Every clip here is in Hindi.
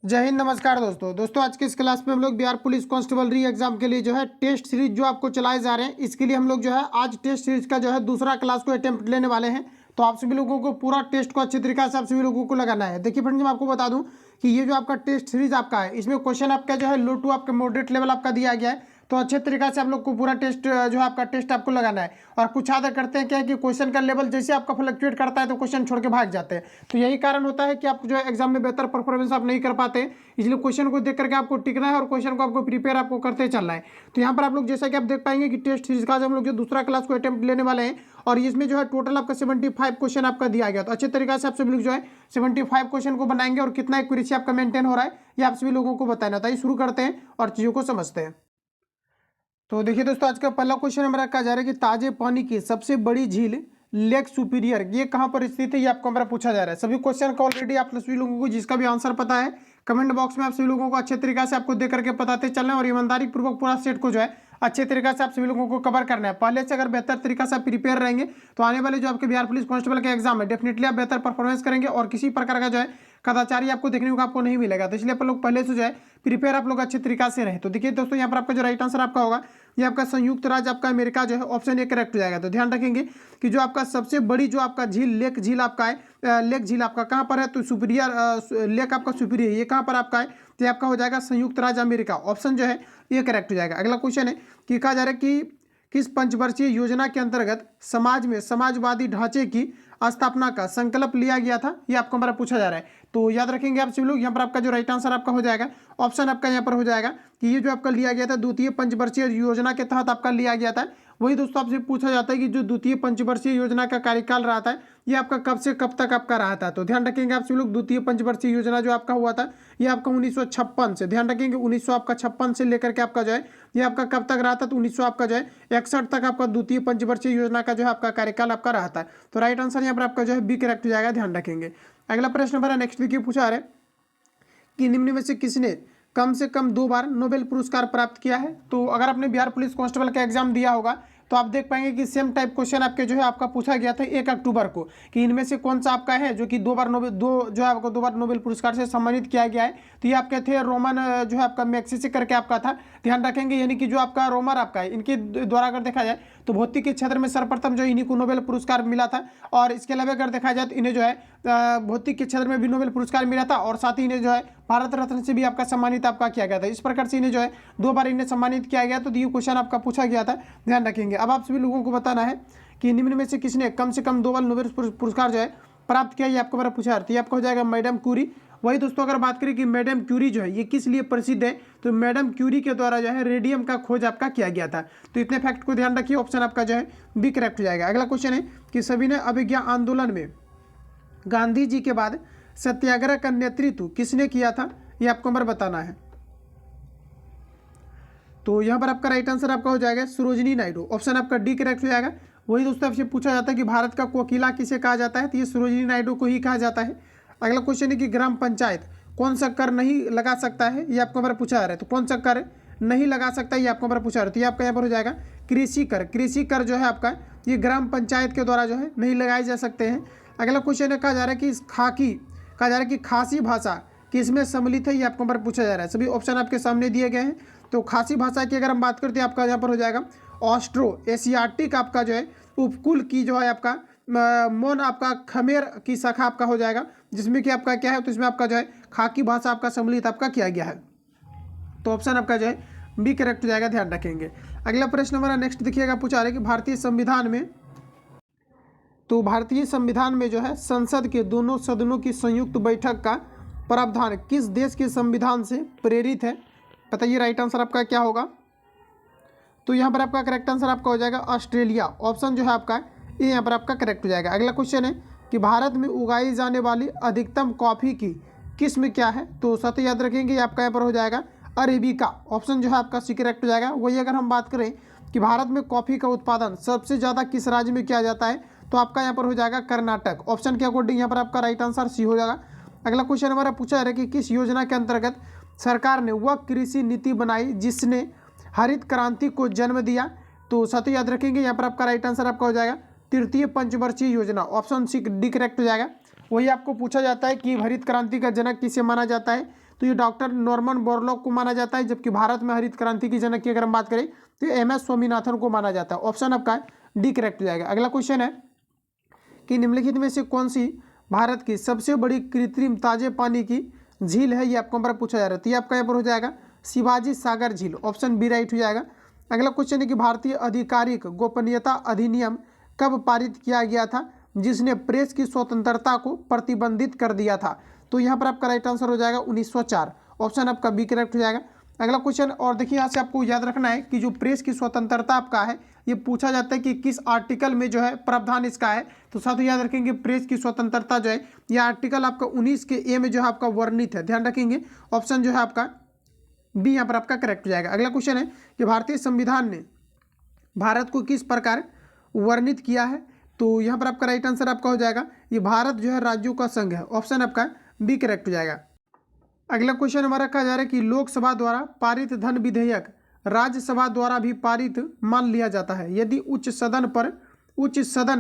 जय हिंद। नमस्कार दोस्तों आज के इस क्लास में हम लोग बिहार पुलिस कांस्टेबल री एग्जाम के लिए जो है टेस्ट सीरीज जो आपको चलाए जा रहे हैं, इसके लिए हम लोग जो है आज टेस्ट सीरीज का जो है दूसरा क्लास को अटेम्प्ट लेने वाले हैं। तो आप सभी लोगों को पूरा टेस्ट को अच्छे तरीके से आप सभी लोगों को लगाना है। देखिए फ्रेंड्स, मैं आपको बता दूं कि ये जो आपका टेस्ट सीरीज आपका है, इसमें क्वेश्चन आपका जो है लो टू आपका मॉडरेट लेवल आपका दिया गया है। तो अच्छे तरीके से आप लोग को पूरा टेस्ट जो है आपका टेस्ट आपको लगाना है। और कुछ आदर करते हैं क्या है कि क्वेश्चन का लेवल जैसे आपका फ्लक्चुएट करता है तो क्वेश्चन छोड़ के भाग जाते हैं। तो यही कारण होता है कि आप जो है एग्जाम में बेहतर परफॉर्मेंस आप नहीं कर पाते, इसलिए क्वेश्चन को देख करके आपको टिकना है और क्वेश्चन को आपको प्रिपेयर आपको करते चलना है। तो यहाँ पर आप लोग जैसा कि आप देख पाएंगे कि टेस्ट सीरीज का हम लोग जो दूसरा क्लास को अटेम्प्ट लेने वाले हैं और इसमें जो है टोटल आपका 75 क्वेश्चन आपका दिया गया। तो अच्छे तरीके से आप सभी लोग जो है 75 क्वेश्चन को बनाएंगे और कितना एक्यूरेसी आपका मेंटेन हो रहा है ये आप सभी लोगों को बताना था। शुरू करते हैं और चीज़ों को समझते हैं। तो देखिए दोस्तों, आज का पहला क्वेश्चन हमारा कहा जा रहा है कि ताजे पानी की सबसे बड़ी झील लेक सुपीरियर ये कहाँ पर स्थित है, ये आपको हमारा पूछा जा रहा है। सभी क्वेश्चन का ऑलरेडी आप सभी लोगों को जिसका भी आंसर पता है कमेंट बॉक्स में आप सभी लोगों को अच्छे तरीके से आपको देख करके बताते चलना है और ईमानदारी पूर्वक पूरा सेट को जो है अच्छे तरीके से आप सभी लोगों को कवर करना है। पहले से अगर बेहतर तरीके से आप प्रिपेयर रहेंगे तो आने वाले जो आपके बिहार पुलिस कांस्टेबल का एग्जाम है डेफिनेटली आप बेहतर परफॉर्मेंस करेंगे और किसी प्रकार का जो है कदाचारी आपको देखने को आपको नहीं मिलेगा। तो इसलिए आप लोग पहले से जो है प्रिपेयर आप लोग अच्छे तरीके से रहे। तो देखिए दोस्तों, यहाँ पर आपका जो राइट आंसर आपका होगा ये आपका संयुक्त राज्य आपका अमेरिका जो है ऑप्शन ए करेक्ट हो जाएगा। तो ध्यान रखेंगे कि जो आपका सबसे बड़ी जो आपका झील लेक झील आपका है, लेक झील आपका कहाँ पर है, तो सुपीरियर लेक आपका सुपीरियर ये कहाँ पर आपका है, तो ये आपका हो जाएगा संयुक्त राज्य अमेरिका। ऑप्शन जो है ये करेक्ट हो जाएगा। अगला क्वेश्चन है कि कहा जा रहा है कि किस पंचवर्षीय योजना के अंतर्गत समाज में समाजवादी ढांचे की स्थापना का संकल्प लिया गया था, ये आपको हमारा पूछा जा रहा है। तो याद रखेंगे आप सभी लोग, यहाँ पर आपका जो राइट आंसर आपका हो जाएगा ऑप्शन आपका यहाँ पर हो जाएगा कि ये जो आपका लिया गया था द्वितीय पंचवर्षीय योजना के तहत आपका लिया गया था। वही दोस्तों आपसे पूछा जाता है कि जो द्वितीय पंचवर्षीय योजना का कार्यकाल रहा था ये आपका कब से कब तक आपका रहा था। तो ध्यान रखेंगे आप सभी लोग, द्वितीय पंचवर्षीय योजना जो आपका हुआ था ये आपका 1956 से, ध्यान रखेंगे 1956 से लेकर के आपका जो है ये आपका कब तक रहा था, तो 1900 आपका जो है 61 तक आपका द्वितीय पंचवर्षीय योजना का जो है आपका कार्यकाल आपका रहा था। तो राइट आंसर यहाँ पर आपका जो है बी करेक्ट हो जाएगा, ध्यान रखेंगे। अगला प्रश्न हमारा नेक्स्ट देखिए पूछा आ रहा है कि निम्न में से किसने कम से कम 2 बार नोबेल पुरस्कार प्राप्त किया है। तो अगर आपने बिहार पुलिस कांस्टेबल का एग्जाम दिया होगा तो आप देख पाएंगे कि सेम टाइप क्वेश्चन आपके जो है आपका पूछा गया था 1 अक्टूबर को कि इनमें से कौन सा आपका है जो कि 2 बार नोबेल पुरस्कार से सम्मानित किया गया है। तो ये आपके थे रोमन जो है आपका मैग्सेसे करके आपका था, ध्यान रखेंगे। यानी कि जो आपका रोमर आपका है इनके द्वारा अगर देखा जाए तो भौतिक के क्षेत्र में सर्वप्रथम जो इन्हीं को नोबेल पुरस्कार मिला था। और इसके अलावा अगर देखा जाए तो इन्हें जो है भौतिक के क्षेत्र में भी नोबेल पुरस्कार मिला था और साथ ही इन्हें जो है भारत रत्न से भी आपका सम्मानित आपका किया गया था। इस प्रकार से इन्हें जो है 2 बार इन्हें सम्मानित किया गया। तो ये क्वेश्चन आपका पूछा गया था, ध्यान रखेंगे। अब आप सभी लोगों को बताना है कि निम्न में से किसने कम से कम 2 बार नोबेल पुरस्कार जो है प्राप्त किया, ये आपको मेरा पूछा है। आपका हो जाएगा मैडम क्यूरी। वही दोस्तों अगर बात करें कि मैडम क्यूरी जो है ये किस लिए प्रसिद्ध है, तो मैडम क्यूरी के द्वारा जो है रेडियम का खोज आपका किया गया था। तो इतने फैक्ट को ध्यान रखिए, ऑप्शन आपका जो है बी करेक्ट हो जाएगा। अगला क्वेश्चन है कि सविनय अवज्ञा आंदोलन में गांधी जी के बाद सत्याग्रह का नेतृत्व किसने किया था, ये आपको हमारा बताना है। तो यहाँ पर आपका राइट आंसर आपका हो जाएगा सरोजिनी नायडू। ऑप्शन आपका डी करेक्ट हो जाएगा। वही दोस्तों आपसे पूछा जाता है कि भारत का कोकिला किसे कहा जाता है, तो ये सरोजिनी नायडू को ही कहा जाता है। अगला क्वेश्चन है कि ग्राम पंचायत कौन सा कर नहीं लगा सकता है, ये आपको हमारा पूछा जा रहा है। तो कौन सा कर नहीं लगा सकता है ये आपको हमारा पूछा जा रहा है। तो ये आपका यहाँ पर हो जाएगा कृषि कर। कृषि कर जो है आपका ये ग्राम पंचायत के द्वारा जो है नहीं लगाए जा सकते हैं। अगला क्वेश्चन है कहा जा रहा है कि कहा जा रहा है कि खासी भाषा किसमें सम्मिलित है, ये आपको हमारा पूछा जा रहा है। सभी ऑप्शन आपके सामने दिए गए हैं। तो खासी भाषा की अगर हम बात करते हैं आपका यहाँ पर हो जाएगा ऑस्ट्रो एशियाटिक आपका जो है उपकूल की जो है आपका मोन आपका खमेर की शाखा आपका हो जाएगा, जिसमें कि आपका क्या है, तो इसमें आपका जो है खाकी भाषा आपका सम्मिलित आपका किया गया है। तो ऑप्शन आपका जो है बी करेक्ट हो जाएगा, ध्यान रखेंगे। अगला प्रश्न हमारा नेक्स्ट देखिएगा पूछा रहा है कि भारतीय संविधान में जो है संसद के दोनों सदनों की संयुक्त बैठक का प्रावधान किस देश के संविधान से प्रेरित है, बताइए राइट आंसर आपका क्या होगा। तो यहाँ पर आपका करेक्ट आंसर आपका हो जाएगा ऑस्ट्रेलिया। ऑप्शन जो है आपका ये यहाँ पर आपका करेक्ट हो जाएगा। अगला क्वेश्चन है कि भारत में उगाई जाने वाली अधिकतम कॉफ़ी की किस्म क्या है, तो साथ ही याद रखेंगे ये आपका यहाँ पर हो जाएगा अरेबिका। ऑप्शन जो है आपका सी करेक्ट हो जाएगा। वही अगर हम बात करें कि भारत में कॉफ़ी का उत्पादन सबसे ज़्यादा किस राज्य में किया जाता है, तो आपका यहाँ पर हो जाएगा कर्नाटक। ऑप्शन के अकॉर्डिंग यहाँ पर आपका राइट आंसर सी हो जाएगा। अगला क्वेश्चन हमारा पूछा जा रहा है कि किस योजना के अंतर्गत सरकार ने वह कृषि नीति बनाई जिसने हरित क्रांति को जन्म दिया, तो साथ ही याद रखेंगे यहाँ पर आपका राइट आंसर आपका हो जाएगा तृतीय पंचवर्षीय योजना। ऑप्शन सी डी करेक्ट हो जाएगा। वही आपको पूछा जाता है कि हरित क्रांति का जनक किसे माना जाता है, तो ये डॉक्टर नॉर्मन बोरलॉग को माना जाता है, जबकि भारत में हरित क्रांति की जनक की अगर हम बात करें तो MS स्वामीनाथन को माना जाता है। ऑप्शन आपका डी करेक्ट हो जाएगा। अगला क्वेश्चन है कि निम्नलिखित में से कौन सी भारत की सबसे बड़ी कृत्रिम ताजे पानी की झील है, ये आपको हमारा पूछा जा रहा है। तो ये आपका यहाँ पर हो जाएगा शिवाजी सागर झील, ऑप्शन बी राइट हो जाएगा। अगला क्वेश्चन है कि भारतीय आधिकारिक गोपनीयता अधिनियम कब पारित किया गया था, जिसने प्रेस की स्वतंत्रता को प्रतिबंधित कर दिया था। तो यहाँ पर आपका राइट आंसर हो जाएगा 1904, ऑप्शन आपका बी करेक्ट हो जाएगा। अगला क्वेश्चन, और देखिए यहाँ से आपको याद रखना है कि जो प्रेस की स्वतंत्रता आपका है ये पूछा जाता है कि किस आर्टिकल में जो है प्रावधान इसका है। तो साथ ही याद रखेंगे प्रेस की स्वतंत्रता जो है ये आर्टिकल आपका 19 के ए में जो है आपका वर्णित है, ध्यान रखेंगे। ऑप्शन जो है आपका बी यहाँ पर आपका करेक्ट हो जाएगा। अगला क्वेश्चन है कि भारतीय संविधान ने भारत को किस प्रकार वर्णित किया है। तो यहाँ पर आपका राइट आंसर आपका हो जाएगा ये भारत जो है राज्यों का संघ है, ऑप्शन आपका बी करेक्ट हो जाएगा। अगला क्वेश्चन हमारा कहा जा रहा है कि लोकसभा द्वारा पारित धन विधेयक राज्यसभा द्वारा भी पारित मान लिया जाता है यदि उच्च सदन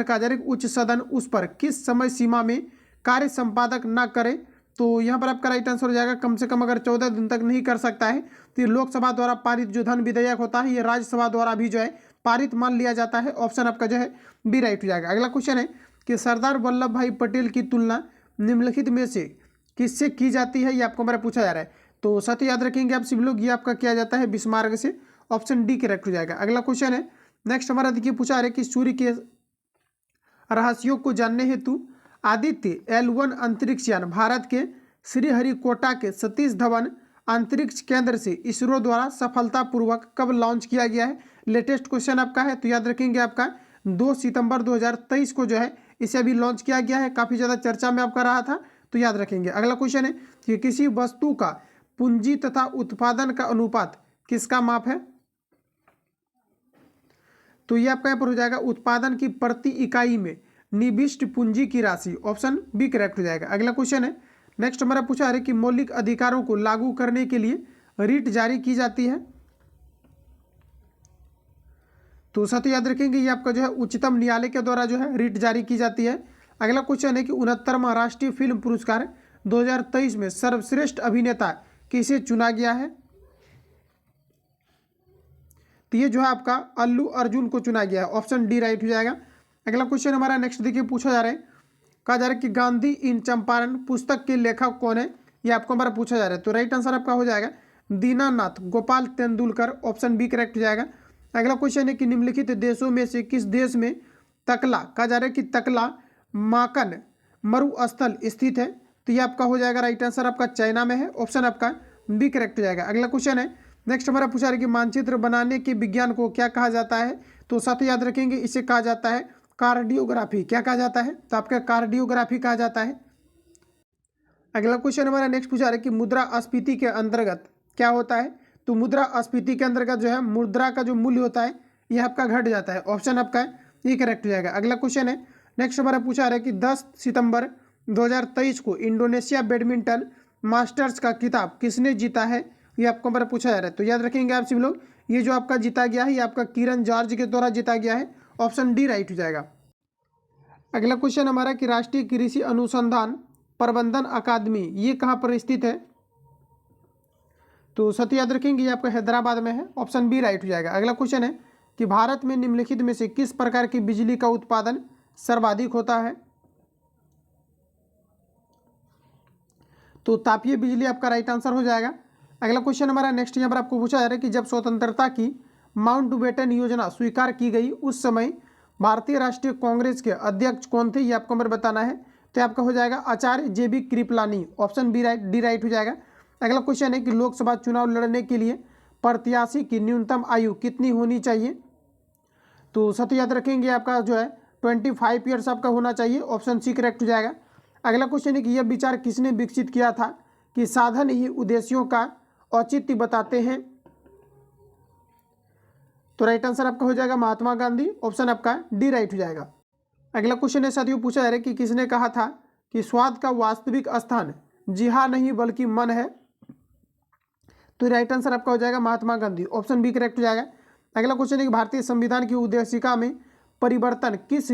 कहा जा रहा है उच्च सदन उस पर किस समय सीमा में कार्य संपादक न करे। तो यहाँ पर आपका राइट आंसर हो जाएगा कम से कम अगर 14 दिन तक नहीं कर सकता है तो ये लोकसभा द्वारा पारित जो धन विधेयक होता है ये राज्यसभा द्वारा भी जो है पारित मान लिया जाता है, ऑप्शन आपका जो है बी राइट हो जाएगा। अगला क्वेश्चन है कि सरदार वल्लभ भाई पटेल की तुलना निम्नलिखित में से किससे की जाती है, ये आपको हमारा पूछा जा रहा है। तो साथ ही याद रखेंगे आप सभी लोग ये आपका किया जाता है बिस्मार्क से, ऑप्शन डी करेक्ट हो जाएगा। अगला क्वेश्चन है नेक्स्ट हमारा देखिए पूछा जा रहा है कि सूर्य के रहस्यों को जानने हेतु आदित्य L1 अंतरिक्ष यान भारत के श्रीहरिकोटा के सतीश धवन अंतरिक्ष केंद्र से इसरो द्वारा सफलतापूर्वक कब लॉन्च किया गया है। लेटेस्ट क्वेश्चन आपका है, तो याद रखेंगे आपका 2 सितंबर 2023 को जो है इसे अभी लॉन्च किया गया है, काफ़ी ज़्यादा चर्चा में आपका रहा था, तो याद रखेंगे। अगला क्वेश्चन है कि किसी वस्तु का पूंजी तथा उत्पादन का अनुपात किसका माप है। तो ये आपका यहाँ पर हो जाएगा उत्पादन की प्रति इकाई में निविष्ट पूंजी की राशि, ऑप्शन बी करेक्ट हो जाएगा। अगला क्वेश्चन है नेक्स्ट हमारा पूछा है कि मौलिक अधिकारों को लागू करने के लिए रिट जारी की जाती है। तो साथ ही याद रखेंगे ये आपका जो है उच्चतम न्यायालय के द्वारा जो है रिट जारी की जाती है। अगला क्वेश्चन है कि 69वां राष्ट्रीय फिल्म पुरस्कार 2023 में सर्वश्रेष्ठ अभिनेता किसे चुना गया है। तो ये जो है आपका अल्लू अर्जुन को चुना गया है, ऑप्शन डी राइट हो जाएगा। अगला क्वेश्चन हमारा नेक्स्ट देखिए पूछा जा रहा है, कहा जा रहा है कि गांधी इन चंपारण पुस्तक के लेखक कौन है, ये आपको हमारा पूछा जा रहा है। तो राइट आंसर आपका हो जाएगा Dinanath Gopal Tendulkar, option B correct हो जाएगा। अगला क्वेश्चन है कि निम्नलिखित देशों में से किस देश में तकला, कहा जा रहा है कि तकला माकन मरुस्थल स्थित है। तो ये आपका हो जाएगा राइट आंसर आपका चाइना में है, ऑप्शन आपका बी करेक्ट हो जाएगा। अगला क्वेश्चन है नेक्स्ट हमारा पूछा रहा है कि मानचित्र बनाने के विज्ञान को क्या कहा जाता है। तो साथ ही याद रखेंगे इसे कहा जाता है कार्डियोग्राफी। क्या कहा जाता है, तो आपका कार्डियोग्राफी कहा जाता है। अगला क्वेश्चन हमारा नेक्स्ट पूछा रहा है कि मुद्रास्फीति के अंतर्गत क्या होता है। तो मुद्रास्फीति के अंतर्गत जो है मुद्रा का जो मूल्य होता है यह आपका घट जाता है, ऑप्शन आपका ये करेक्ट हो जाएगा। अगला क्वेश्चन है नेक्स्ट हमारा पूछा रहा है कि 10 सितंबर 2023 को इंडोनेशिया बैडमिंटन मास्टर्स का खिताब किसने जीता है, ये आपको हमारा पूछा जा रहा है। तो याद रखेंगे आप सभी लोग ये जो आपका जीता गया है ये आपका किरण जॉर्ज के द्वारा जीता गया है, ऑप्शन डी राइट हो जाएगा। अगला क्वेश्चन हमारा कि राष्ट्रीय कृषि अनुसंधान प्रबंधन अकादमी ये कहाँ पर स्थित है। तो सत्य याद रखेंगे ये आपका हैदराबाद में है, ऑप्शन बी राइट हो जाएगा। अगला क्वेश्चन है कि भारत में निम्नलिखित में से किस प्रकार की बिजली का उत्पादन सर्वाधिक होता है। तो तापीय बिजली आपका राइट आंसर हो जाएगा। अगला क्वेश्चन हमारा नेक्स्ट यहाँ पर आपको पूछा जा रहा है कि जब स्वतंत्रता की माउंटबेटन योजना स्वीकार की गई उस समय भारतीय राष्ट्रीय कांग्रेस के अध्यक्ष कौन थे, ये आपको हमें बताना है। तो आपका हो जाएगा Acharya JB Kripalani, option B right D right हो जाएगा। अगला क्वेश्चन है कि लोकसभा चुनाव लड़ने के लिए प्रत्याशी की न्यूनतम आयु कितनी होनी चाहिए। तो सत्य याद रखेंगे आपका जो है 25 ईयर्स आपका होना चाहिए, ऑप्शन सी करेक्ट हो जाएगा। अगला क्वेश्चन है कि यह विचार किसने विकसित किया था कि साधन ही उद्देश्यों का औचित्य बताते हैं। तो राइट आंसर आपका हो जाएगा महात्मा गांधी, ऑप्शन आपका डी राइट हो जाएगा। अगला क्वेश्चन है साथियों पूछा जा रहा है कि किसने कहा था कि स्वाद का वास्तविक स्थान जिहा नहीं बल्कि मन है। तो राइट आंसर आपका हो जाएगा Mahatma Gandhi, option B correct हो जाएगा। अगला क्वेश्चन है कि भारतीय संविधान की उद्देशिका में परिवर्तन किस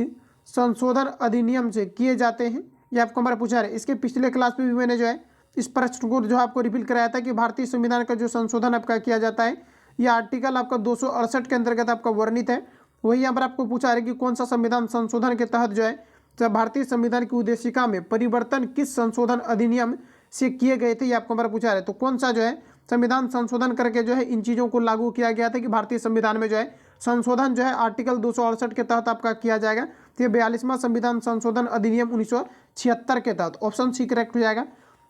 संशोधन अधिनियम से किए जाते हैं, ये आपको हमारा पूछा है। इसके पिछले क्लास में भी मैंने जो है इस प्रश्न को जो आपको रिपील कराया था कि भारतीय संविधान का जो संशोधन आपका किया जाता है यह आर्टिकल आपका 268 के अंतर्गत आपका वर्णित है। वही यहाँ पर आपको पूछा है कि कौन सा संविधान संशोधन के तहत जो है जब भारतीय संविधान की उद्देशिका में परिवर्तन किस संशोधन अधिनियम से किए गए थे, ये आपको हमारा पूछा है। तो कौन सा जो है संविधान संशोधन करके जो है इन चीज़ों को लागू किया गया था कि भारतीय संविधान में जो है संशोधन जो है आर्टिकल 268 के तहत आपका किया जाएगा। तो ये 42वां संविधान संशोधन अधिनियम 1976 के तहत, ऑप्शन सी करेक्ट हो जाएगा।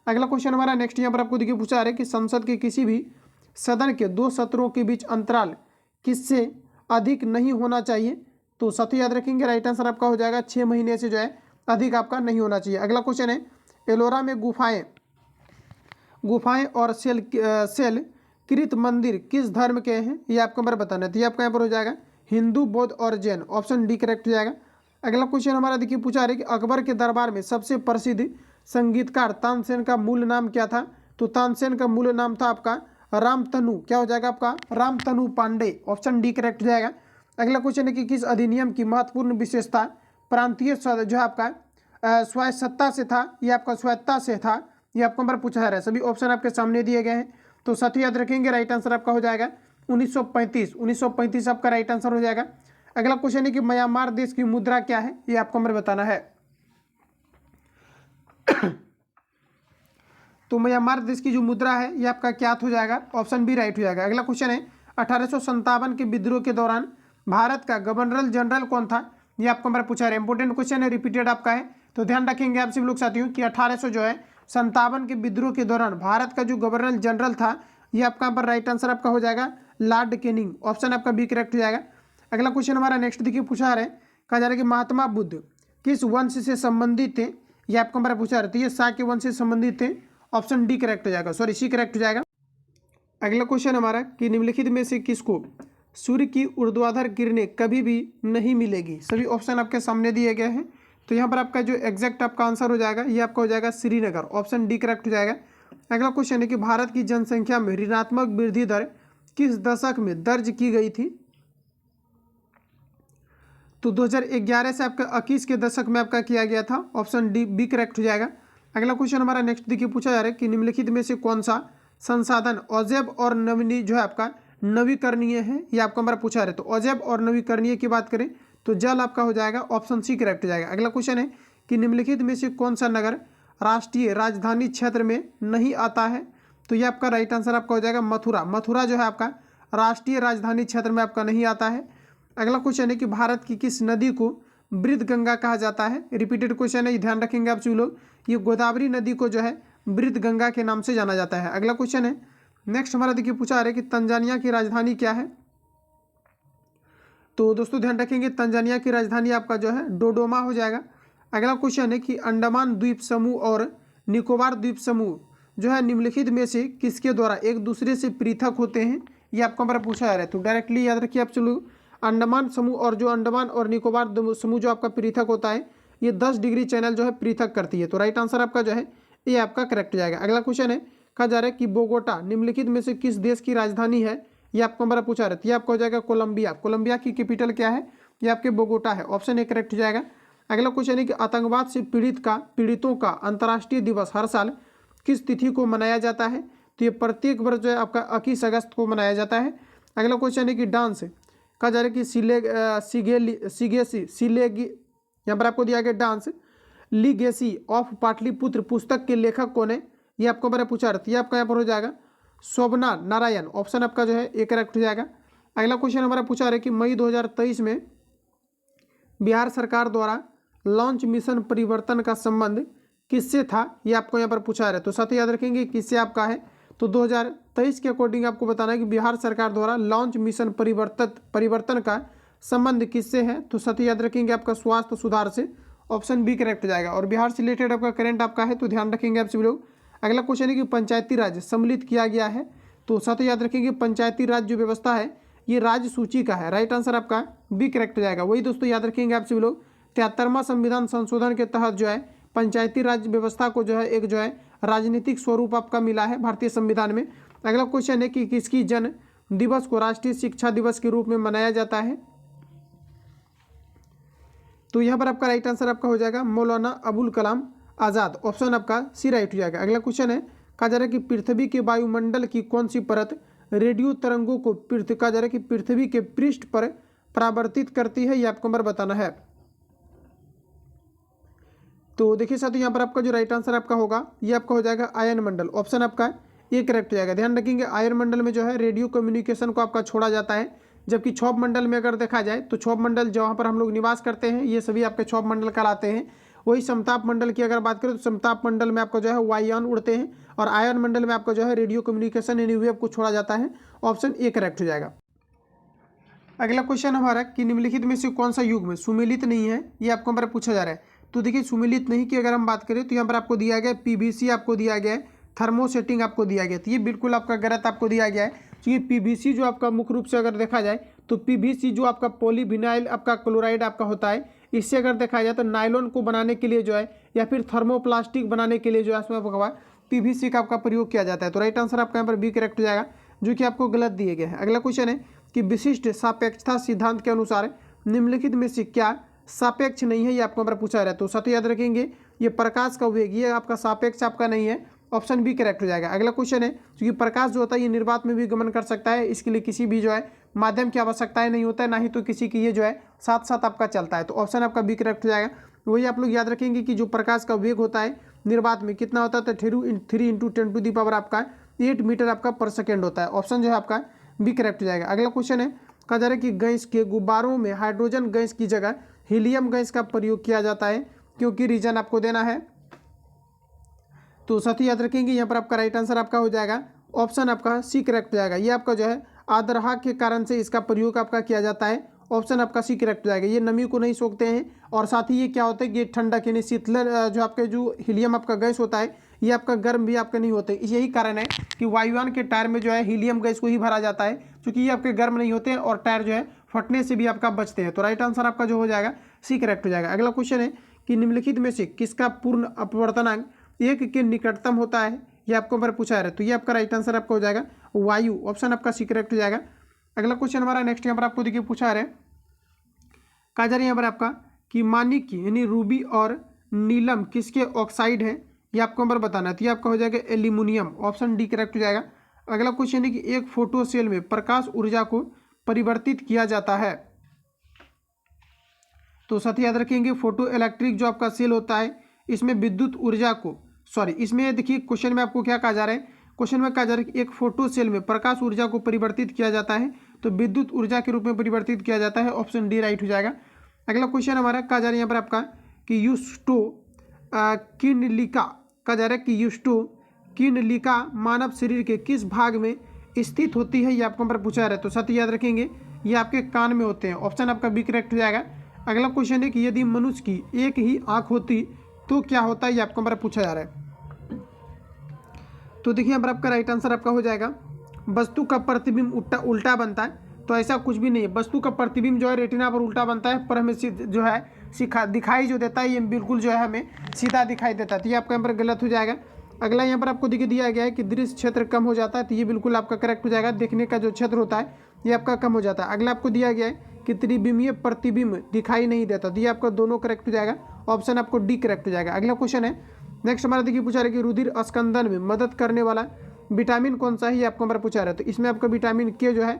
अगला क्वेश्चन हमारा नेक्स्ट यहाँ पर आपको देखिए पूछा है कि संसद के किसी भी सदन के 2 सत्रों के बीच अंतराल किससे अधिक नहीं होना चाहिए। तो साथ याद रखेंगे राइट आंसर आपका हो जाएगा 6 महीने से जो है अधिक आपका नहीं होना चाहिए। अगला क्वेश्चन है एलोरा में गुफाएं और सेल कृत मंदिर किस धर्म के हैं, ये आपको हमारा बताना है। तो ये आपका यहाँ पर हो जाएगा हिंदू, बौद्ध और जैन, ऑप्शन डी करेक्ट हो जाएगा। अगला क्वेश्चन हमारा देखिए पूछा है कि अकबर के दरबार में सबसे प्रसिद्ध संगीतकार तानसेन का मूल नाम क्या था। तो तानसेन का मूल नाम था आपका रामतनु, क्या हो जाएगा आपका Ramtanu Pande, option D correct हो जाएगा। अगला क्वेश्चन है कि किस अधिनियम की महत्वपूर्ण विशेषता प्रांतीय जो है आपका स्वायत्तता से था, ये आपका स्वायत्तता से था, ये आपको नंबर पूछा जा रहा है। सभी ऑप्शन आपके सामने दिए गए हैं। तो साथ ही याद रखेंगे राइट आंसर आपका हो जाएगा 1935 आपका राइट आंसर हो जाएगा। अगला क्वेश्चन है कि म्यांमार देश की मुद्रा क्या है, ये आपको हमें बताना है। तो म्यांमार देश की जो मुद्रा है ये आपका क्या हो जाएगा, ऑप्शन बी राइट हो जाएगा। अगला क्वेश्चन है 1857 के विद्रोह के दौरान भारत का गवर्नर जनरल कौन था, ये आपको हमारा पूछा है। इंपोर्टेंट क्वेश्चन है, रिपीटेड आपका है, तो ध्यान रखेंगे आप सभी लोग साथियों कि 1857 के विद्रोह के दौरान भारत का जो गवर्नर जनरल था ये आपका यहाँ पर राइट आंसर आपका हो जाएगा लॉर्ड कैनिंग, ऑप्शन आपका बी करेक्ट हो जाएगा। अगला क्वेश्चन हमारा नेक्स्ट देखिए पूछा है, कहा जा रहा है कि महात्मा बुद्ध किस वंश से संबंधित थे, ये आपको हमारा पूछा रहता है। ये शाक्य वंश से संबंधित थे, ऑप्शन डी करेक्ट हो जाएगा, सॉरी सी करेक्ट हो जाएगा। अगला क्वेश्चन हमारा कि निम्नलिखित में से किसको सूर्य की ऊर्ध्वाधर किरणें कभी भी नहीं मिलेगी। सभी ऑप्शन आपके सामने दिए गए हैं। तो यहाँ पर आपका जो एग्जैक्ट आपका आंसर हो जाएगा ये आपका हो जाएगा श्रीनगर, ऑप्शन डी करेक्ट हो जाएगा। अगला क्वेश्चन है कि भारत की जनसंख्या में ऋणात्मक वृद्धि दर किस दशक में दर्ज की गई थी। तो 2011 से आपका 21 के दशक में आपका किया गया था, ऑप्शन डी बी करेक्ट हो जाएगा। अगला क्वेश्चन हमारा नेक्स्ट देखिए पूछा जा रहा है कि निम्नलिखित में से कौन सा संसाधन अजैव और नवीनी जो है आपका नवीकरणीय है, ये आपको हमारा पूछा रहे। तो अजैव और नवीकरणीय की बात करें तो जल आपका हो जाएगा, ऑप्शन सी करेक्ट हो जाएगा। अगला क्वेश्चन है कि निम्नलिखित में से कौन सा नगर राष्ट्रीय राजधानी क्षेत्र में नहीं आता है। तो ये आपका राइट आंसर आपका हो जाएगा मथुरा। मथुरा जो है आपका राष्ट्रीय राजधानी क्षेत्र में आपका नहीं आता है। अगला क्वेश्चन है कि भारत की किस नदी को वृद्ध गंगा कहा जाता है। रिपीटेड क्वेश्चन है, ये ध्यान रखेंगे आप सभी लोग। ये गोदावरी नदी को जो है वृद्ध गंगा के नाम से जाना जाता है। अगला क्वेश्चन है नेक्स्ट हमारा देखिए पूछा है कि तंजानिया की राजधानी क्या है। तो दोस्तों ध्यान रखेंगे तंजानिया की राजधानी आपका जो है डोडोमा हो जाएगा। अगला क्वेश्चन है कि अंडमान द्वीप समूह और निकोबार द्वीप समूह जो है निम्नलिखित में से किसके द्वारा एक दूसरे से पृथक होते हैं, ये आपको हमारा पूछा जा रहा है। तो डायरेक्टली याद रखिए आप चलो अंडमान समूह और जो अंडमान और निकोबार समूह जो आपका पृथक होता है ये 10 डिग्री चैनल जो है पृथक करती है। तो राइट आंसर आपका जो है ये आपका करेक्ट हो जाएगा। अगला क्वेश्चन है कहा जा रहा है कि बोगोटा निम्नलिखित में से किस देश की राजधानी है, ये आपको हमारा पूछा रहता है। ये आपका हो जाएगा कोलंबिया। कोलंबिया की कैपिटल क्या है, ये आपके बोगोटा है, ऑप्शन ए करेक्ट हो जाएगा। अगला क्वेश्चन है कि आतंकवाद से पीड़ितों का अंतर्राष्ट्रीय दिवस हर साल किस तिथि को मनाया जाता है। तो ये प्रत्येक वर्ष जो है आपका 21 अगस्त को मनाया जाता है। अगला क्वेश्चन है कि डांस कहा जा रहा है कि सिलेगी यहाँ पर आपको दिया गया डांस लीगेसी ऑफ पाटलिपुत्र पुस्तक के लेखक कौन है, ये आपको हमारा पूछा रहता है। ये आपका यहाँ पर हो जाएगा शोभना नारायण, ऑप्शन आपका जो है ए करेक्ट हो जाएगा। अगला क्वेश्चन हमारा पूछा रहा है कि मई 2023 में बिहार सरकार द्वारा लॉन्च मिशन परिवर्तन का संबंध किससे था, ये आपको यहाँ पर पूछा रहा है। तो साथ ही याद रखेंगे किससे आपका है। तो 2023 के अकॉर्डिंग आपको बताना है कि बिहार सरकार द्वारा लॉन्च मिशन परिवर्तन का संबंध किससे है। तो साथ ही याद रखेंगे आपका स्वास्थ्य सुधार से, ऑप्शन बी करेक्ट हो जाएगा। और बिहार से रिलेटेड आपका करंट आपका है, तो ध्यान रखेंगे आप सभी लोग। अगला क्वेश्चन है कि पंचायती राज सम्मिलित किया गया है। तो साथ ही याद रखेंगे पंचायती राज जो व्यवस्था है ये राज्य सूची का है, राइट आंसर आपका बी करेक्ट हो जाएगा। वही दोस्तों याद रखेंगे आप सभी लोग 73वां संविधान संशोधन के तहत जो है पंचायती राज व्यवस्था को जो है एक जो है राजनीतिक स्वरूप आपका मिला है भारतीय संविधान में। अगला क्वेश्चन है कि किसकी जन्म दिवस को राष्ट्रीय शिक्षा दिवस के रूप में मनाया जाता है। तो यहाँ पर आपका राइट आंसर आपका हो जाएगा मौलाना अबुल कलाम आज़ाद, ऑप्शन आपका सी राइट हो जाएगा। अगला क्वेश्चन है कहा जा रहा है कि पृथ्वी के वायुमंडल की कौन सी परत रेडियो तरंगों को कहा जा रहा है कि पृथ्वी के पृष्ठ पर परावर्तित करती है, ये आपको नंबर बताना है। तो देखिए साथियों, यहाँ पर आपका जो राइट आंसर आपका होगा ये आपका हो जाएगा आयन मंडल, ऑप्शन आपका ये करेक्ट हो जाएगा। ध्यान रखेंगे आयन मंडल में जो है रेडियो कम्युनिकेशन को आपका छोड़ा जाता है, जबकि क्षोभ मंडल में अगर देखा जाए तो क्षोभ मंडल जहाँ पर हम लोग निवास करते हैं ये सभी आपके क्षोभ मंडल कहलाते हैं। वही समताप मंडल की अगर बात करें तो समताप मंडल में आपका जो है वायुयान उड़ते हैं, और आयन मंडल में आपका जो है रेडियो कम्युनिकेशन यानी वेव को छोड़ा जाता है, ऑप्शन ए करेक्ट हो जाएगा। अगला क्वेश्चन हमारा कि निम्नलिखित में से कौन सा युग्म सुमेलित नहीं है, ये आपको हमारा पूछा जा रहा है। तो देखिए सुमेलित नहीं की अगर हम बात करें तो यहाँ पर आपको दिया गया पीवीसी आपको दिया गया है, थर्मोसेटिंग आपको दिया गया, तो ये बिल्कुल आपका गलत आपको दिया गया है। क्योंकि पीवीसी जो आपका मुख्य रूप से अगर देखा जाए तो पीवीसी जो आपका पॉलीविनाइल आपका क्लोराइड आपका होता है, इससे अगर देखा जाए तो नायलॉन को बनाने के लिए जो है या फिर थर्मोप्लास्टिक बनाने के लिए जो है इसमें आपका पीवीसी का आपका प्रयोग किया जाता है। तो राइट आंसर आपका यहाँ पर बी करेक्ट हो जाएगा, जो कि आपको गलत दिए गए हैं। अगला क्वेश्चन है कि विशिष्ट सापेक्षता सिद्धांत के अनुसार निम्नलिखित में से क्या सापेक्ष नहीं है, ये आपको हमारा पूछा जा रहा है। तो साथ याद रखेंगे ये प्रकाश का वेग ये आपका सापेक्ष आपका नहीं है, ऑप्शन बी करेक्ट हो जाएगा। अगला क्वेश्चन है क्योंकि प्रकाश जो होता है ये निर्वात में भी गमन कर सकता है, इसके लिए किसी भी जो है माध्यम की आवश्यकता नहीं होता है, ना ही तो किसी की ये जो है साथ साथ आपका चलता है, तो ऑप्शन आपका बी करेक्ट हो जाएगा। वही आप लोग याद रखेंगे कि जो प्रकाश का वेग होता है निर्वात में कितना होता है, तो 3 × 10⁻⁴ आपका 8 मीटर आपका पर सेकेंड होता है, ऑप्शन जो है आपका बी करेक्ट हो जाएगा। अगला क्वेश्चन है कहा जा रहा है कि गैस के गुब्बारों में हाइड्रोजन गैस की जगह हीलियम गैस का प्रयोग किया जाता है, क्योंकि रीजन आपको देना है। तो साथी याद रखेंगे यहाँ पर आपका राइट आंसर आपका हो जाएगा, ऑप्शन आपका सी करेक्ट हो जाएगा। ये आपका जो है आदरहा के कारण से इसका प्रयोग आपका किया जाता है, ऑप्शन आपका सी करेक्ट हो जाएगा। ये नमी को नहीं सोखते हैं, और साथ ही ये क्या होता है कि ये ठंडक यानी शीतलर जो आपके जो हीलियम आपका गैस होता है ये आपका गर्म भी आपका नहीं होते। यही कारण है कि वायुयान के टायर में जो है हीलियम गैस को ही भरा जाता है, क्योंकि ये आपके गर्म नहीं होते हैं और टायर जो है फटने से भी आपका बचते हैं। तो राइट आंसर आपका जो हो जाएगा सी करेक्ट हो जाएगा। अगला क्वेश्चन है कि निम्नलिखित में से किसका पूर्ण अपवर्तनांक 1 के निकटतम होता है, ये आपको पर पूछा है। तो ये आपका राइट आंसर आपका हो जाएगा वायु, ऑप्शन आपका सी करेक्ट हो जाएगा। अगला क्वेश्चन हमारा नेक्स्ट यहाँ पर आपको देखिए पूछा है, कहा जा रहा है यहाँ पर आपका कि माणिक्य यानी रूबी और नीलम किसके ऑक्साइड है, ये आपको नंबर बताना है। तो ये आपका हो जाएगा एल्यूमिनियम, ऑप्शन डी करेक्ट हो जाएगा। अगला क्वेश्चन है कि एक फोटो सेल में प्रकाश ऊर्जा को परिवर्तित किया जाता है। तो साथ ही याद रखेंगे फोटो इलेक्ट्रिक जो आपका सेल होता है इसमें विद्युत ऊर्जा को इसमें देखिए क्वेश्चन में आपको क्या कहा जा रहा है, क्वेश्चन में कहा जा रहा है कि एक फोटो सेल में प्रकाश ऊर्जा को परिवर्तित किया जाता है, तो विद्युत ऊर्जा के रूप में परिवर्तित किया जाता है, ऑप्शन डी राइट हो जाएगा। अगला क्वेश्चन हमारा कहा जा रहा है यहाँ पर आपका कि यूस्टो किनलिका, कहा जा रहा है कि यूस्टो किनलिका मानव शरीर के किस भाग में स्थित होती है, ये आपको पर पूछा जा रहा है। तो साथ ही याद रखेंगे ये आपके कान में होते हैं, ऑप्शन आपका बी करेक्ट हो जाएगा। अगला क्वेश्चन है कि यदि मनुष्य की एक ही आँख होती तो क्या होता है, ये आपको हमारा पूछा जा रहा है। तो देखिए यहाँ पर आपका राइट आंसर आपका हो जाएगा वस्तु का प्रतिबिंब उल्टा बनता है, तो ऐसा कुछ भी नहीं है। वस्तु का प्रतिबिंब जो है रेटिना पर उल्टा बनता है, पर हमें जो है दिखाई जो देता है ये बिल्कुल जो है हमें सीधा दिखाई देता है, तो ये आपका यहाँ पर गलत हो जाएगा। अगला यहाँ पर आपको देखिए दिया गया है कि दृश्य क्षेत्र कम हो जाता है, तो ये बिल्कुल आपका करेक्ट हो जाएगा। देखने का जो क्षेत्र होता है ये आपका कम हो जाता है। अगला आपको दिया गया है कि त्रिबिंबीय प्रतिबिंब दिखाई नहीं देता, तो ये आपका दोनों करेक्ट हो जाएगा, ऑप्शन आपको डी करेक्ट हो जाएगा। अगला क्वेश्चन है नेक्स्ट हमारा देखिए पूछा रहा है कि रुधिर स्कंदन में मदद करने वाला विटामिन कौन सा है, ये आपको हमारा पूछा रहा है। तो इसमें आपका विटामिन के जो है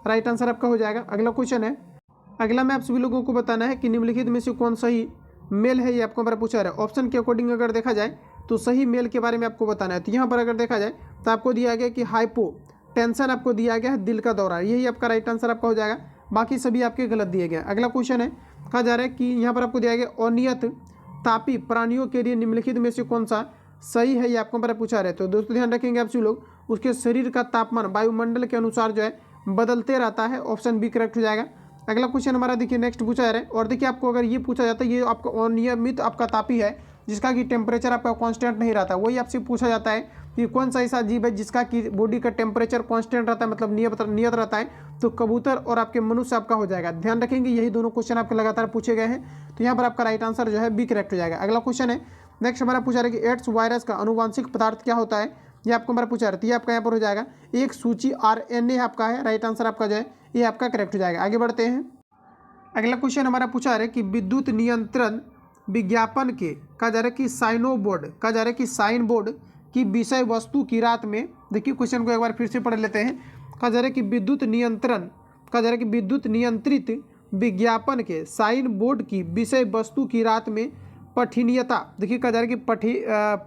राइट आंसर आपका हो जाएगा। अगला क्वेश्चन है, अगला में आप सभी लोगों को बताना है कि निम्नलिखित में से कौन सही मेल है, ये आपको हमारा पूछा रहा है। ऑप्शन के अकॉर्डिंग अगर देखा जाए तो सही मेल के बारे में आपको बताना है। तो यहाँ पर अगर देखा जाए तो आपको दिया गया कि हाइपोटेंशन आपको दिया गया है, दिल का दौरा, यही आपका राइट आंसर आपका हो जाएगा। बाकी सभी आपके गलत दिए गए। अगला क्वेश्चन है, कहा जा रहा है कि यहाँ पर आपको दिया गया अनियत तापी प्राणियों के लिए निम्नलिखित में से कौन सा सही है, ये आपको पर पूछा रहे। तो दोस्तों ध्यान रखेंगे आप सभी लोग, उसके शरीर का तापमान वायुमंडल के अनुसार जो है बदलते रहता है, ऑप्शन बी करेक्ट हो जाएगा। अगला क्वेश्चन हमारा देखिए नेक्स्ट पूछा जा रहा है, और देखिए आपको अगर ये पूछा जाता है ये आपका अनियमित आपका तापी है जिसका कि टेम्परेचर आपका कांस्टेंट नहीं रहता, वही आपसे पूछा जाता है कि कौन सा ऐसा जीव है जिसका कि बॉडी का टेम्परेचर कांस्टेंट रहता है, मतलब नियत रहता है। तो कबूतर और आपके मनुष्य आपका हो जाएगा। ध्यान रखेंगे यही दोनों क्वेश्चन आपके लगातार पूछे गए हैं, तो यहाँ पर आपका राइट आंसर जो है बी करेक्ट हो जाएगा। अगला क्वेश्चन है नेक्स्ट हमारा पूछा रहा है कि एड्स वायरस का अनुवांशिक पदार्थ क्या होता है, ये आपको हमारा पूछा रहा है। ये आपका यहाँ पर हो जाएगा एक सूची RNA आपका है, राइट आंसर आपका जो है ये आपका करेक्ट हो जाएगा। आगे बढ़ते हैं। अगला क्वेश्चन हमारा पूछा रहा है कि विद्युत नियंत्रण विज्ञापन के कहा जा रहा है कि साइन बोर्ड की की विषय वस्तु की रात में, देखिए क्वेश्चन को एक बार फिर से पढ़ लेते हैं। कहा जा रहा है कि विद्युत नियंत्रित विज्ञापन के साइन बोर्ड की विषय वस्तु की रात में पठनीयता, देखिए कहा जा रहा है कि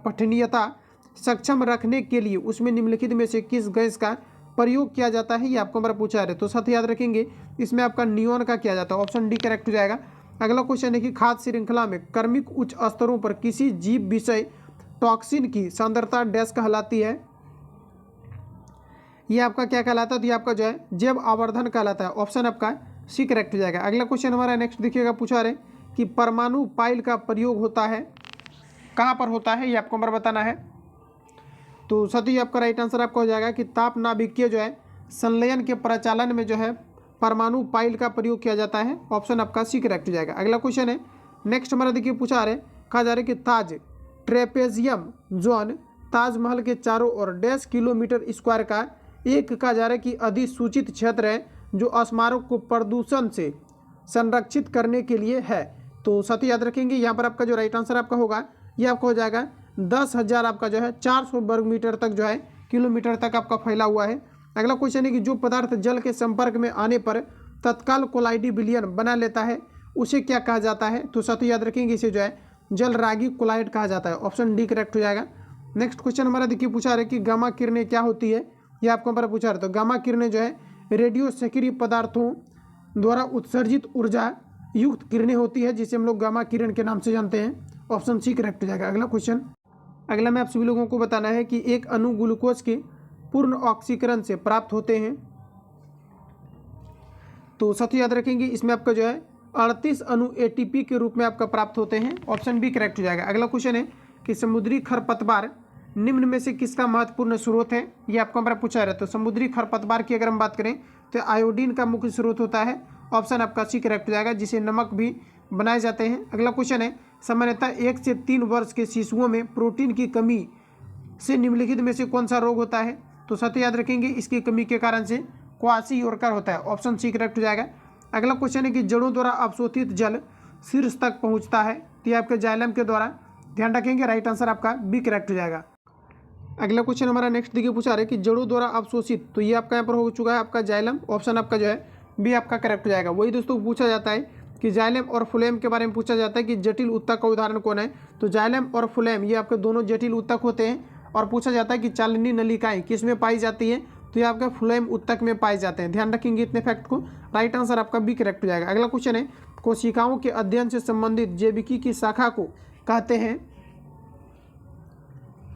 पठनीयता सक्षम रखने के लिए उसमें निम्नलिखित में से किस गैस का प्रयोग किया जाता है, ये आपको हमारा पूछा है। तो साथ याद रखेंगे इसमें आपका नियॉन का किया जाता है, ऑप्शन डी करेक्ट हो जाएगा। अगला क्वेश्चन है कि खाद्य श्रृंखला में कर्मिक उच्च स्तरों पर किसी जीव विषय टॉक्सिन की सांद्रता डैश कहलाती है, ये आपका क्या कहलाता है, तो ये आपका जो है जैव आवर्धन कहलाता है, ऑप्शन आपका सी करेक्ट हो जाएगा। अगला क्वेश्चन हमारा नेक्स्ट देखिएगा, पूछा रहे कि परमाणु पाइल का प्रयोग होता है, कहाँ पर होता है, ये आपको हमारा बताना है। तो सती आपका राइट आंसर आपका हो जाएगा कि ताप नाभिकीय जो है संलयन के प्रचालन में जो है परमाणु पाइल का प्रयोग किया जाता है, ऑप्शन आपका सी करेक्ट हो जाएगा। अगला क्वेश्चन है नेक्स्ट हमारा देखिए, पूछा रहे कहा जा रहा है कि ताज ट्रेपेजियम जोन ताजमहल के चारों ओर डैश किलोमीटर स्क्वायर का एक कहा जा रहा है कि अधिसूचित क्षेत्र है जो स्मारक को प्रदूषण से संरक्षित करने के लिए है। तो साथ ही याद रखेंगे यहाँ पर आपका जो राइट आंसर आपका होगा ये आपका हो जाएगा 10,000 आपका जो है 400 वर्ग मीटर तक जो है किलोमीटर तक आपका फैला हुआ है। अगला क्वेश्चन है कि जो पदार्थ जल के संपर्क में आने पर तत्काल कोलाइडी विलयन बना लेता है उसे क्या कहा जाता है, तो साथ ही याद रखेंगे इसे जो है जल रागी कोलाइड कहा जाता है, ऑप्शन डी करेक्ट हो जाएगा। नेक्स्ट क्वेश्चन हमारा देखिए, पूछा रहे कि गामा किरणें क्या होती है, ये आपको हमारा पूछा रहे। तो गामा किरणें जो है रेडियो सक्रिय पदार्थों द्वारा उत्सर्जित ऊर्जा युक्त किरणें होती है, जिसे हम लोग गामा किरण के नाम से जानते हैं, ऑप्शन सी करेक्ट हो जाएगा। अगला क्वेश्चन, अगला में आप सभी लोगों को बताना है कि एक अणु ग्लूकोज के पूर्ण ऑक्सीकरण से प्राप्त होते हैं। तो साथ ही याद रखेंगे इसमें आपका जो है 38 अणु एटीपी के रूप में आपका प्राप्त होते हैं, ऑप्शन बी करेक्ट हो जाएगा। अगला क्वेश्चन है कि समुद्री खरपतवार निम्न में से किसका महत्वपूर्ण स्रोत है, ये आपको हमारा पूछा रहा है। तो समुद्री खरपतवार की अगर हम बात करें तो आयोडीन का मुख्य स्रोत होता है, ऑप्शन आपका सी करेक्ट हो जाएगा, जिसे नमक भी बनाए जाते हैं। अगला क्वेश्चन है सामान्यतः 1 से 3 वर्ष के शिशुओं में प्रोटीन की कमी से निम्नलिखित में से कौन सा रोग होता है, तो साथ ही याद रखेंगे इसकी कमी के कारण से क्वासियोरकर होता है, ऑप्शन सी करेक्ट हो जाएगा। अगला क्वेश्चन है कि जड़ों द्वारा अवशोषित जल शीर्ष तक पहुंचता है, तो ये आपके जाइलम के द्वारा, ध्यान रखेंगे राइट आंसर आपका बी करेक्ट हो जाएगा। अगला क्वेश्चन हमारा नेक्स्ट देखिए, पूछा रहा है कि जड़ों द्वारा अवशोषित, तो ये आपका यहाँ पर हो चुका है आपका जाइलम, ऑप्शन आपका जो है बी आपका करेक्ट हो जाएगा। वही दोस्तों पूछा जाता है कि जाइलम और फ्लोएम के बारे में पूछा जाता है कि जटिल उत्तक का उदाहरण कौन है, तो जाइलम और फ्लोएम ये आपके दोनों जटिल उत्तक होते हैं। और पूछा जाता है कि चालनी नलिकाएं किस में पाई जाती है, तो ये आपका फ्लोएम उत्तक में पाए जाते हैं, ध्यान रखेंगे इतने फैक्ट को, राइट आंसर आपका बी करेक्ट हो जाएगा। अगला क्वेश्चन है कोशिकाओं के अध्ययन से संबंधित जैविकी की शाखा को कहते हैं,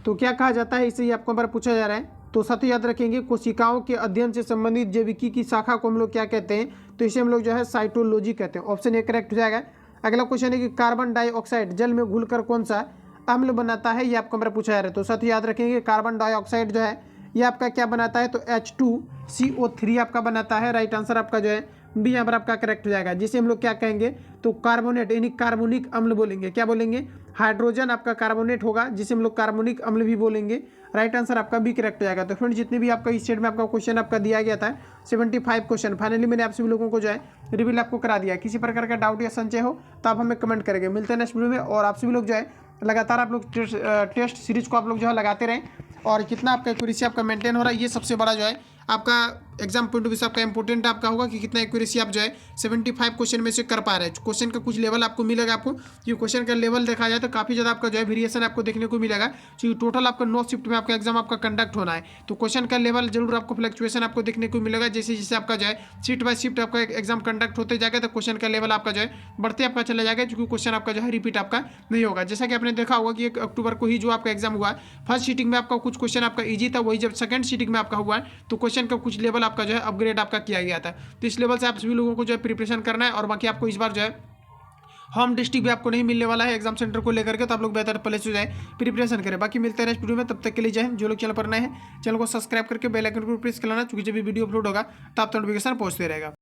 तो क्या कहा जाता है, इसे आपको बार पूछा जा रहा है। तो साथ ही याद रखेंगे कोशिकाओं के अध्ययन से संबंधित जैविकी की शाखा को हम लोग क्या कहते हैं, तो इसे हम लोग जो है साइटोलॉजी कहते हैं, ऑप्शन ए करेक्ट हो जाएगा। अगला क्वेश्चन है कि कार्बन डाइऑक्साइड जल में घुलकर कौन सा अम्ल बनाता है, ये आपको हमारा पूछा जा रहा है। तो साथ ही याद रखेंगे कार्बन डाइऑक्साइड जो है ये आपका क्या बनाता है, तो H2CO3 आपका बनाता है, राइट आंसर आपका जो है बी यहाँ पर आपका करेक्ट हो जाएगा, जिसे हम लोग क्या कहेंगे, तो कार्बोनेट यानी कार्बोनिक अम्ल बोलेंगे, क्या बोलेंगे, हाइड्रोजन आपका कार्बोनेट होगा, जिसे हम लोग कार्बोनिक अम्ल भी बोलेंगे, राइट आंसर आपका बी करेक्ट हो जाएगा। तो फ्रेंड जितने भी आपका इस सेट में आपका क्वेश्चन आपका दिया गया था 75 क्वेश्चन, फाइनली मैंने आप सभी लोगों को जो है रिवील आपको करा दिया। किसी प्रकार का डाउट या संशय हो तो आप हमें कमेंट करेंगे। मिलते हैं नेक्स्ट वीडियो में, और आप सभी लोग जो है लगातार आप लोग टेस्ट सीरीज को आप लोग जो है लगाते रहें, और कितना आपका एक्यूरेसी आपका मेंटेन हो रहा है, ये सबसे बड़ा जो है आपका एग्जाम पॉइंट ऑफ व्यू से आपका इंपॉर्टेंट आपका होगा कि कितना एक्यूरेसी आप जो है 75 क्वेश्चन में से कर पा रहे हैं। क्वेश्चन का कुछ लेवल आपको मिलेगा, आपको ये क्वेश्चन का लेवल देखा जाए तो काफ़ी ज़्यादा आपका जो है वेरिएशन आपको देखने को मिलेगा, क्योंकि टोटल आपका 9 शिफ्ट में आपका एग्जाम आपका कंडक्ट होना है। तो क्वेश्चन का लेवल जरूर आपको फ्लक्चुएशन आपको देखने को मिलेगा, जैसे जैसे आपका जो है शिफ्ट बाय शिफ्ट आपका एग्जाम कंडक्ट होते जाएगा तो क्वेश्चन का लेवल आपका जो है बढ़ते आपका चला जाएगा, क्योंकि क्वेश्चन आपका जो है रिपीट आपका नहीं होगा। जैसा कि आपने देखा होगा कि 1 अक्टूबर को ही जो आपका एग्जाम हुआ, फर्स्ट सीटिंग में आपका कुछ क्वेश्चन आपका ईजी था, वही जब सेकंड सीटिंग में आपका हुआ तो क्वेश्चन का कुछ लेवल आपका जो है अपग्रेड आपका किया गया था। तो इस लेवल से आप सभी लोगों को जो है प्रिपरेशन करना है, और बाकी आपको इस बार जो है होम डिस्ट्रिक्ट भी आपको नहीं मिलने वाला है एग्जाम सेंटर को लेकर के, तो आप लोग बेहतर पहले से जो है प्रिपरेशन करें। बाकी मिलते हैं नेक्स्ट वीडियो में, तब तक के लिए जय हिंद। जो लोग चैनल पर नए हैं चैनल को सब्सक्राइब करके बेल आइकन को प्रेस कर लेना, क्योंकि जब भी वीडियो अपलोड होगा तो आप नोटिफिकेशन पहुंचते रहेगा।